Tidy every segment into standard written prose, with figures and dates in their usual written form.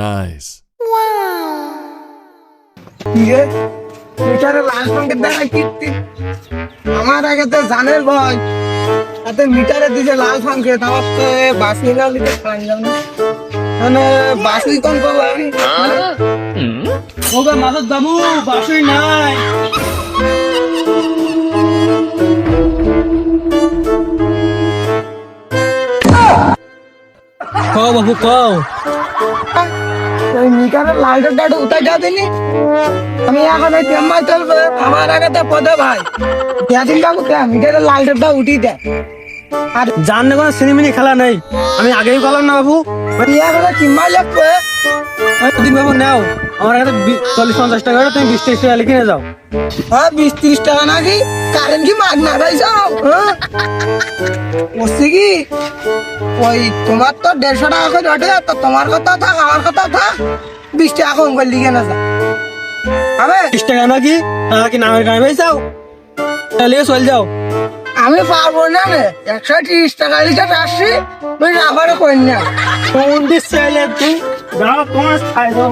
nice. ইয়ে মিটারে লাল রঙের দেখা কীর্তি আমার আগে তো জানের ভয় তাতে মিটারে দিছে লাল সংকেত আমার তো বাস নিলাম দিতে পারলাম না মানে বাসই কোন পাবো আমি ওগো মাদক বাবু বাসুই নাই। কও বাবু কও। ওই মিটারে লালটা ডাটা উঠাই যাবেনি আমি এখন ওই টেম্মাই চলবে আমার আগে তো পদে ভাই দিন বাবু মিটারে লালটা উঠি দেয় আর জান না কোনো সিনেমিনি খেলা নেই, আমি আগেই বললাম না বাবু। ইয়া করে কিম্মাই লাগবে দিন বাবু নাও আমার কাছে 40-50 টাকা করে তুমি 20-30 টাকা লিখে নিয়ে যাও। হ্যাঁ 20-30 টাকা নাকি কারেন্ট কি মাগ না ভাই যাও বসছি কি ওই তোমার তো 150 টাকা করে ওঠে তো তোমার কথা থাক আমার কথা থাক 20 টাকা কম করে লিখে না যা হবে 20 টাকা নাকি কি নামের গাড়ি ভাই যাও তাহলে চল যাও। আমি পারবো না রে 130 টাকা লিখে আসছি তুই আবার কই না কোন দিস চাইলে তুই যাও তোমার খাই দাও।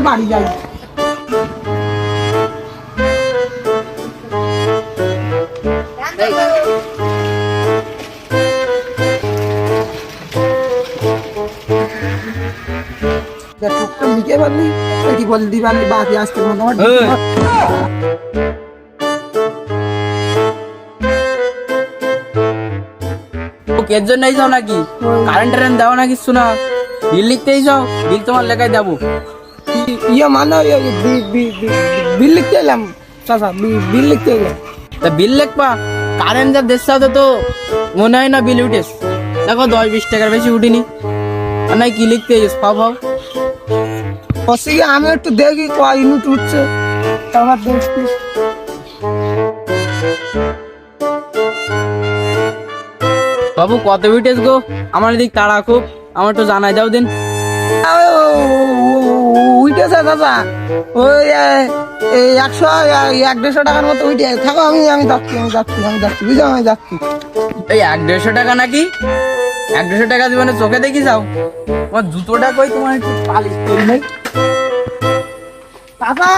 বাড়ি যাই লিখে পারলি এটি বল দিবালি বাকি আসতে মনে হয় এর জন্যই যাও নাকি কারেন্ট টারেন্ট দাও না কিছু না বিল লিখতেই যাও বিল তোমার লেখায় যাবো ইয়ে মানে বিল লিখতে এলাম চাচা বিল লিখতে এলাম তা বিল লিখবা কারেন্ট যা দেশ তো মনে হয় না বিল উঠেস দেখো 10-20 টাকার বেশি উঠিনি আর নাই কি লিখতে ফাও ফাও বসে গিয়ে আমি একটু দেখি কয় ইউনিট উঠছে আমার দেখছি বাবু কত উঠেস গো আমার এদিক তাড়া খুব আমার তো জানাই দাও দিন উঠেছে দাদা ওই 100-150 টাকার মতো উঠে থাকো আমি যাচ্ছি বুঝো আমি যাচ্ছি এই 150 টাকা নাকি 150 টাকা জীবনে চোখে দেখি যাও তোমার জুতোটা কই তোমার একটু পালিশ করি নাই দাদা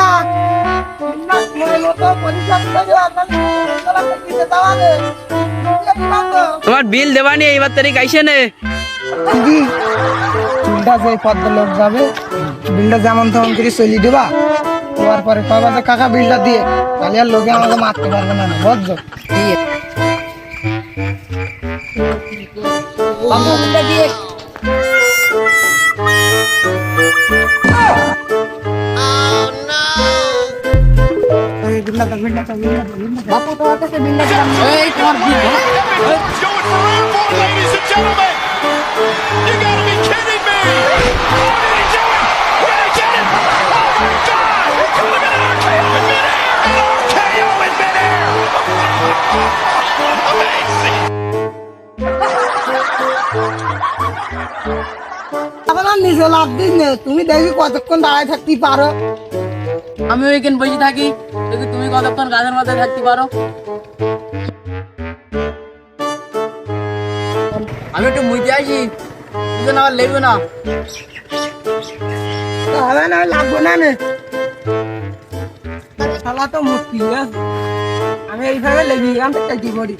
তোমার বিল দেবানি এইবার তারিখ আইসে নে বিলটা যে পদ্ম লোক যাবে বিলটা যেমন তেমন করে চলি দেবা তোমার পরে কবা যে কাকা বিলটা দিয়ে তাহলে আর লোকে আমাকে মারতে পারবে না বুঝছো বিলটা দিয়ে বাপু তোমার কাছে বিলটা দিলাম এই তোমার বিল It's going for airborne, ladies and gentlemen. You gotta be kidding me. Oh, did he do it? Did he get it? Oh, my God. It could have been an RKO in midair. An RKO in midair. Amazing. এখন আর নিজে love this নে তুমি দেখি কতক্ষণ দাঁড়ায় থাকতে পারো আমি ওইখানে বসে থাকি দেখি তুমি কতক্ষণ গাছের মাথায় থাকতে পারো আমি একটু মুইতে আসি তুই না লেগবে না হবে না লাগবো না নে শালা তো মুশকিল আমি এইভাবে লেগে গেলাম একটা কি করি